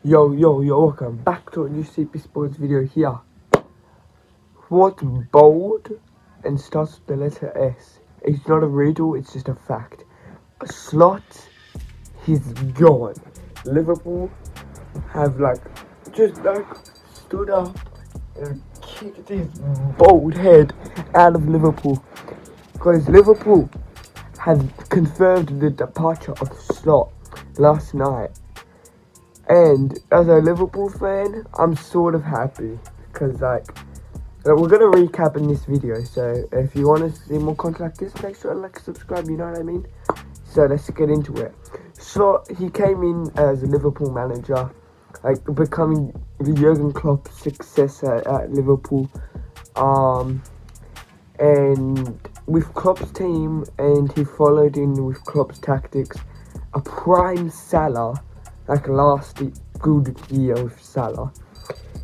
Yo, welcome back to a new CP Sports video here. What's bold and starts with the letter S? It's not a riddle, it's just a fact. A slot, he's gone. Liverpool have just stood up and kicked his bold head out of Liverpool. Because Liverpool has confirmed the departure of Slot last night. And as a Liverpool fan, I'm sort of happy because we're gonna recap in this video. So if you want to see more content like this, make sure to subscribe. You know what I mean? So let's get into it. So he came in as a Liverpool manager, becoming the Jurgen Klopp's successor at Liverpool. And with Klopp's team, and he followed in with Klopp's tactics, a prime Salah. Last good year with Salah,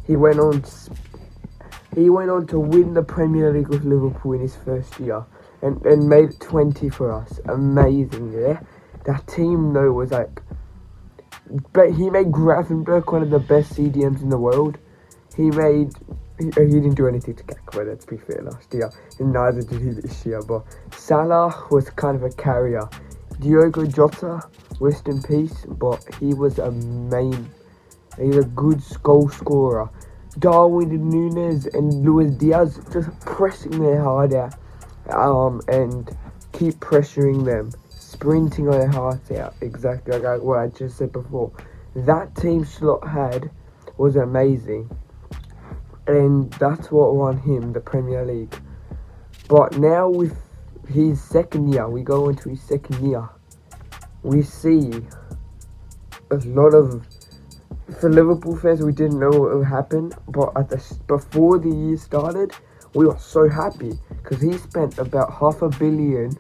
he went on to win the Premier League with Liverpool in his first year, and made it 20 for us. Amazing, yeah. That team though was but he made Gravenberch one of the best CDMs in the world. He didn't do anything to Gakpo, let's be fair, last year, and neither did he this year. But Salah was kind of a carrier. Diogo Jota, rest in peace, but he was he's a good goal scorer. Darwin and Nunes and Luis Diaz just pressing their heart out, and keep pressuring them, sprinting their hearts out, exactly like what I just said before. That team Slot had was amazing, and that's what won him the Premier League. But now with his second year, we go into his second year, we see a lot of, for Liverpool fans, we didn't know what would happen, but before the year started, we were so happy because he spent about £500 million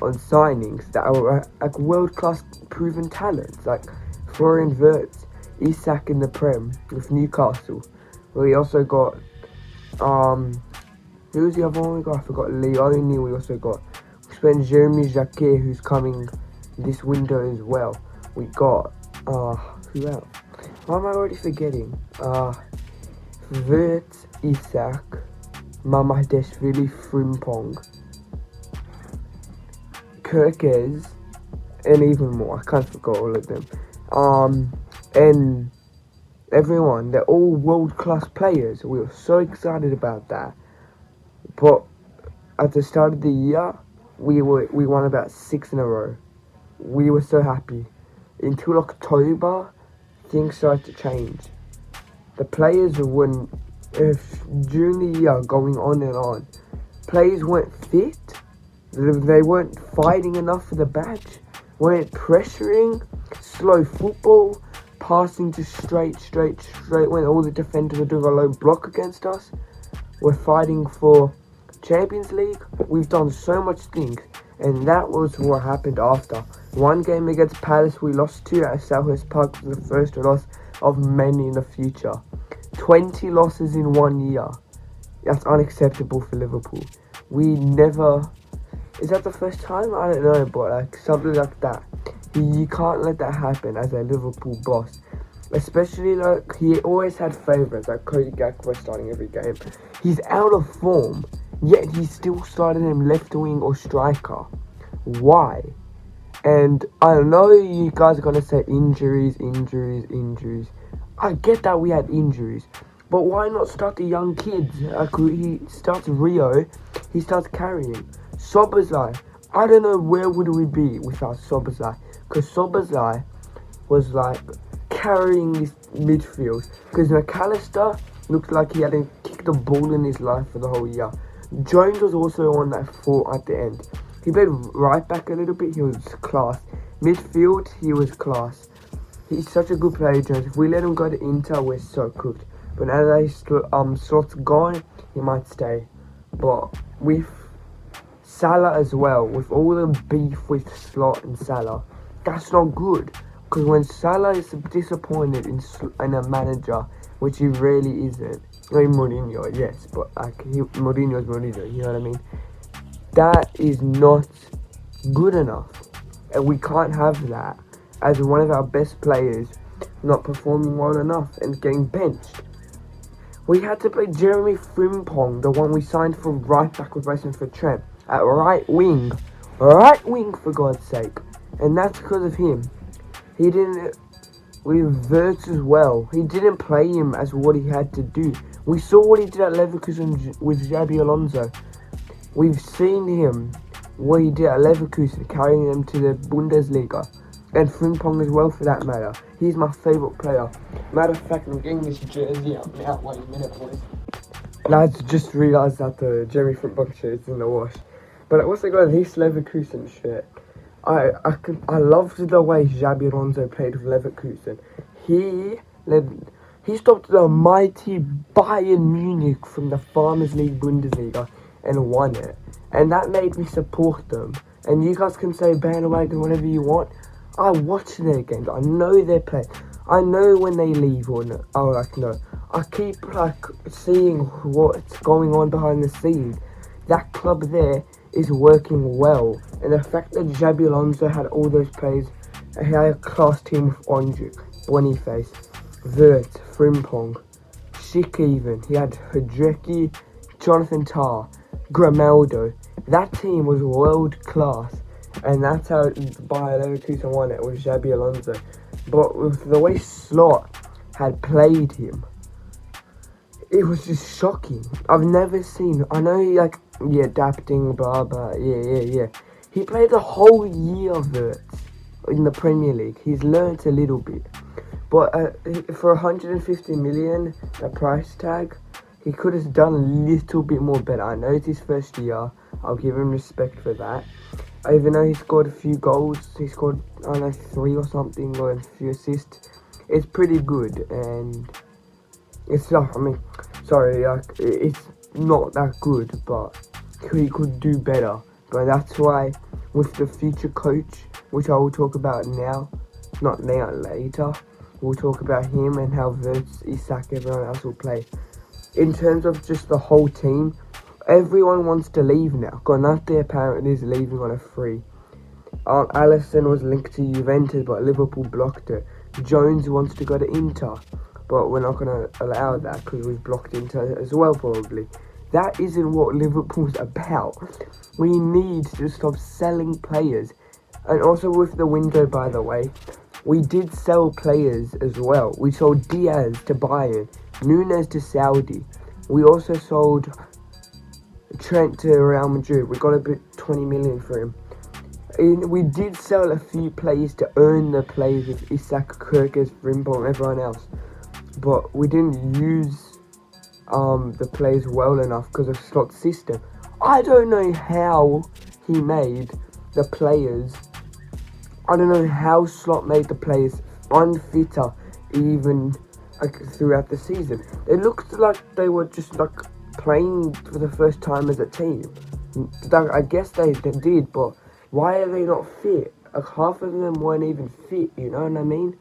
on signings that were world-class proven talents, like Florian Wirtz, Isak in the Prem with Newcastle. We also got who was the other one we got? I forgot. Leone. We also got Jeremy Jacquet, who's coming this window as well. We got who else? Why am I already forgetting? Wirtz, Isak, Mamadashvili, Frimpong, Kirkes, and even more. I can't forget all of them. And everyone, they're all world-class players. We were so excited about that. But at the start of the year, we won about 6 in a row. We were so happy. Until October, things started to change. The players during the year, going on and on, players weren't fit. They weren't fighting enough for the badge. Weren't pressuring. Slow football. Passing to straight when all the defenders were doing a low block against us. We're fighting for Champions League. We've done so much things, and that was what happened after. One game against Palace, we lost 2 at Selhurst Park for the first loss of many in the future. 20 losses in 1 year. That's unacceptable for Liverpool. Is that the first time? I don't know, but something like that. You can't let that happen as a Liverpool boss. Especially he always had favourites, like Cody Gakpo starting every game. He's out of form, yet he still started him left wing or striker. Why? And I know you guys are gonna say injuries. I get that we had injuries, but why not start the young kids? He starts Rio, he starts carrying. Szoboszlai, I don't know where would we be without Szoboszlai, because Szoboszlai was carrying this midfield, because McAllister looked like he hadn't kicked a ball in his life for the whole year. Jones was also on that 4 at the end. He played right back a little bit, he was class. Midfield, he was class. He's such a good player, Jones. If we let him go to Inter, we're so cooked. But now that Slot's gone, he might stay. But with Salah as well, with all the beef with Slot and Salah, that's not good. Because when Salah is disappointed in a manager, which he really isn't. I mean, Mourinho, yes, but Mourinho's Mourinho, you know what I mean? That is not good enough. And we can't have that as one of our best players not performing well enough and getting benched. We had to play Jeremy Frimpong, the one we signed for right back replacement for Trent, at right wing. Right wing, for God's sake. And that's because of him. He didn't, with Wirtz as well, he didn't play him as what he had to do. We saw what he did at Leverkusen with Xabi Alonso. We've seen him, what he did at Leverkusen, carrying them to the Bundesliga. And Frimpong as well, for that matter. He's my favourite player. Matter of fact, I'm getting this jersey out now. Wait a minute, boys. Lads, just realised that the Jeremy Frimpong shirt is in the wash. But I also got this Leverkusen shirt. I loved the way Xabi Alonso played with Leverkusen. He stopped the mighty Bayern Munich from the Farmers League Bundesliga and won it. And that made me support them. And you guys can say bandwagon whatever you want. I watch their games. I know their play. I know when they leave or no. No. I keep seeing what's going on behind the scenes. That club there is working well, and the fact that Xabi Alonso had all those plays, he had a class team with Ondrej, Boniface, Wirtz, Frimpong, Schick even. He had Hideki, Jonathan Tah, Grimaldo. That team was world class. And that's how Bayer Leverkusen won it, with Xabi Alonso. But with the way Slot had played him, it was just shocking. I've never seen. I know he adapting, blah blah, yeah. He played the whole year of it in the Premier League. He's learnt a little bit, but for 150 million, the price tag, he could have done a little bit more better. I know it's his first year. I'll give him respect for that. Even though he scored a few goals, he scored, 3 or something, or a few assists. It's pretty good, and it's not, it's not that good, but he could do better. But that's why, with the future coach, which I will talk about now, not now, later, we'll talk about him and how Wirtz, Isak, everyone else will play. In terms of just the whole team, everyone wants to leave now. Konate apparently is leaving on a free. Alisson was linked to Juventus, but Liverpool blocked it. Jones wants to go to Inter, but we're not going to allow that because we've blocked Inter as well, probably. That isn't what Liverpool's about. We need to stop selling players. And also with the window, by the way, we did sell players as well. We sold Diaz to Bayern, Nunes to Saudi. We also sold Trent to Real Madrid. We got a bit 20 million for him. And we did sell a few players to earn the players with Isak, Kirkes, Frimpong, everyone else. But we didn't use the players well enough because of Slot's system. I don't know how he made the players. I don't know how Slot made the players unfitter even throughout the season. It looked like they were just playing for the first time as a team. I guess they did, but why are they not fit? Half of them weren't even fit, you know what I mean?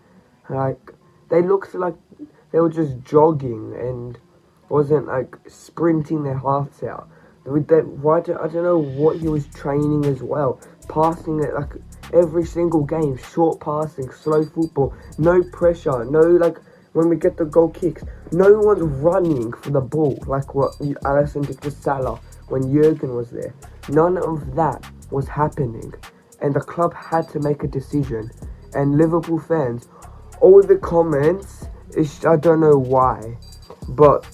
They looked like they were just jogging and wasn't sprinting their hearts out. I don't know what he was training as well. Passing it every single game, short passing, slow football, no pressure, no when we get the goal kicks, no one's running for the ball like what Alisson did to Salah when Jurgen was there. None of that was happening, and the club had to make a decision. And Liverpool fans, all the comments, I don't know why, but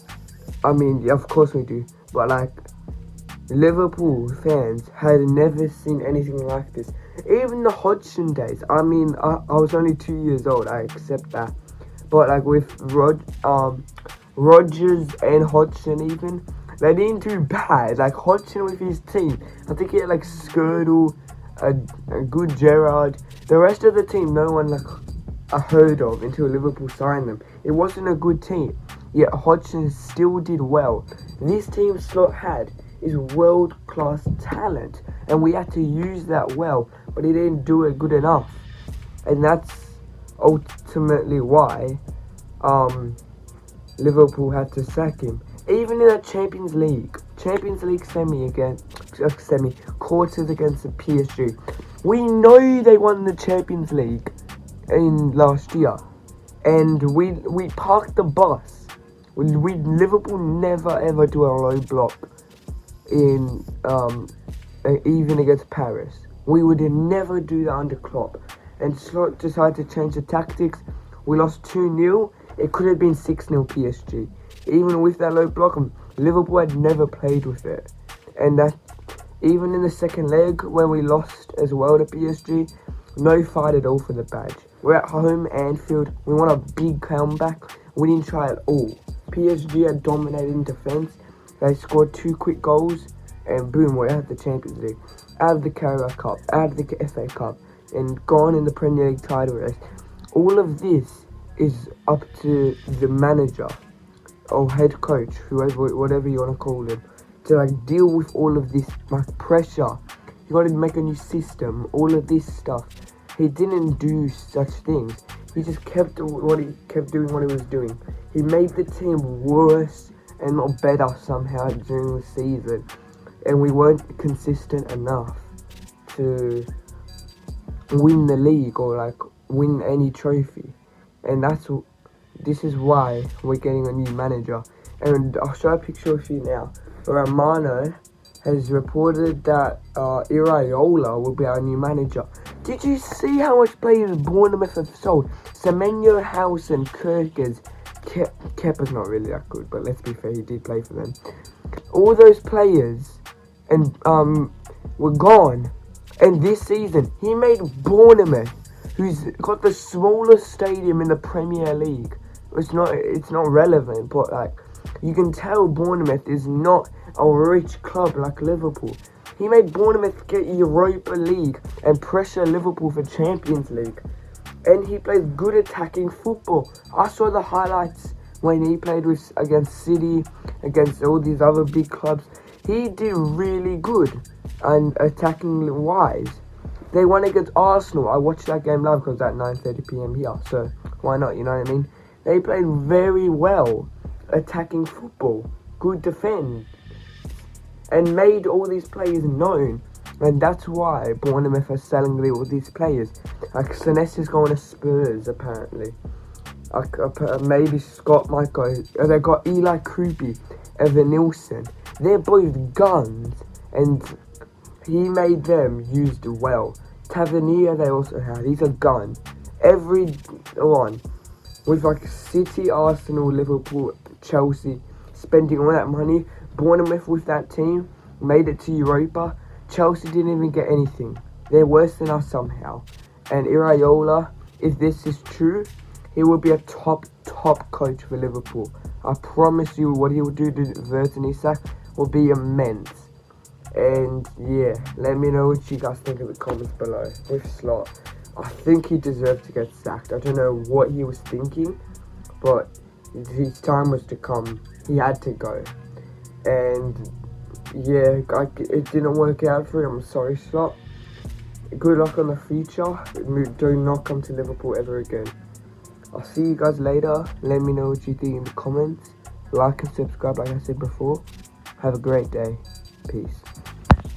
of course we do, but Liverpool fans had never seen anything like this. Even the Hodgson days, I was only 2 years old, I accept that. But with Rodgers and Hodgson even, they didn't do bad. Hodgson with his team, I think he had Skirtle, a good Gerrard. The rest of the team, no one heard of until Liverpool signed them. It wasn't a good team, yet Hodgson still did well. This team Slot had is world-class talent, and we had to use that well, but he didn't do it good enough. And that's ultimately why Liverpool had to sack him. Even in a Champions League quarters against the PSG, we know they won the Champions League in last year. and we parked the bus. Liverpool never ever do a low block in even against Paris. We would never do that under Klopp. And Slot decided to change the tactics. We lost 2-0. It could have been 6-0 PSG. Even with that low block, Liverpool had never played with it. And that, even in the second leg, when we lost as well to PSG, no fight at all for the badge. We're at home, Anfield. We want a big comeback. We didn't try at all. PSG had dominated in defence. They scored 2 quick goals, and boom, we're out of the Champions League, out of the Carabao Cup, out of the FA Cup, and gone in the Premier League title race. All of this is up to the manager or head coach, whoever, whatever you want to call him, to like deal with all of this like pressure. You got to make a new system, all of this stuff. He didn't do such things. He just kept doing what he was doing. He made the team worse and not better somehow during the season, and we weren't consistent enough to win the league or like win any trophy. And this is why we're getting a new manager. And I'll show a picture of you now. Romano has reported that Iraola will be our new manager. Did you see how much players Bournemouth have sold? Semenyo, House and Kirkers. Kepa's not really that good, but let's be fair, he did play for them. All those players and were gone. And this season, he made Bournemouth, who's got the smallest stadium in the Premier League. It's not relevant, but like you can tell Bournemouth is not a rich club like Liverpool. He made Bournemouth get Europa League and pressure Liverpool for Champions League. And he plays good attacking football. I saw the highlights when he played against City, against all these other big clubs. He did really good and attacking wise. They won against Arsenal. I watched that game live because at 9:30 p.m. here, so why not, you know what I mean? They played very well attacking football, good defense, and made all these players known. And that's why Bournemouth are selling all these players. Like Senesi is going to Spurs apparently. Maybe Scott might go. They got Eli Krupi, Evan Nilsson. They're both guns, and he made them used well. Tavernier they also had. He's a gun. Everyone with like City, Arsenal, Liverpool, Chelsea spending all that money. Bournemouth with that team made it to Europa. Chelsea didn't even get anything. They're worse than us somehow. And Iraola, if this is true, he will be a top coach for Liverpool. I promise you, what he will do to Verton Isak will be immense. And yeah, let me know what you guys think in the comments below. With Slot, I think he deserved to get sacked. I don't know what he was thinking, but his time was to come. He had to go. And yeah, it didn't work out for him. I'm sorry, Slot. Good luck on the future. Do not come to Liverpool ever again. I'll see you guys later. Let me know what you think in the comments. Like and subscribe like I said before. Have a great day. Peace.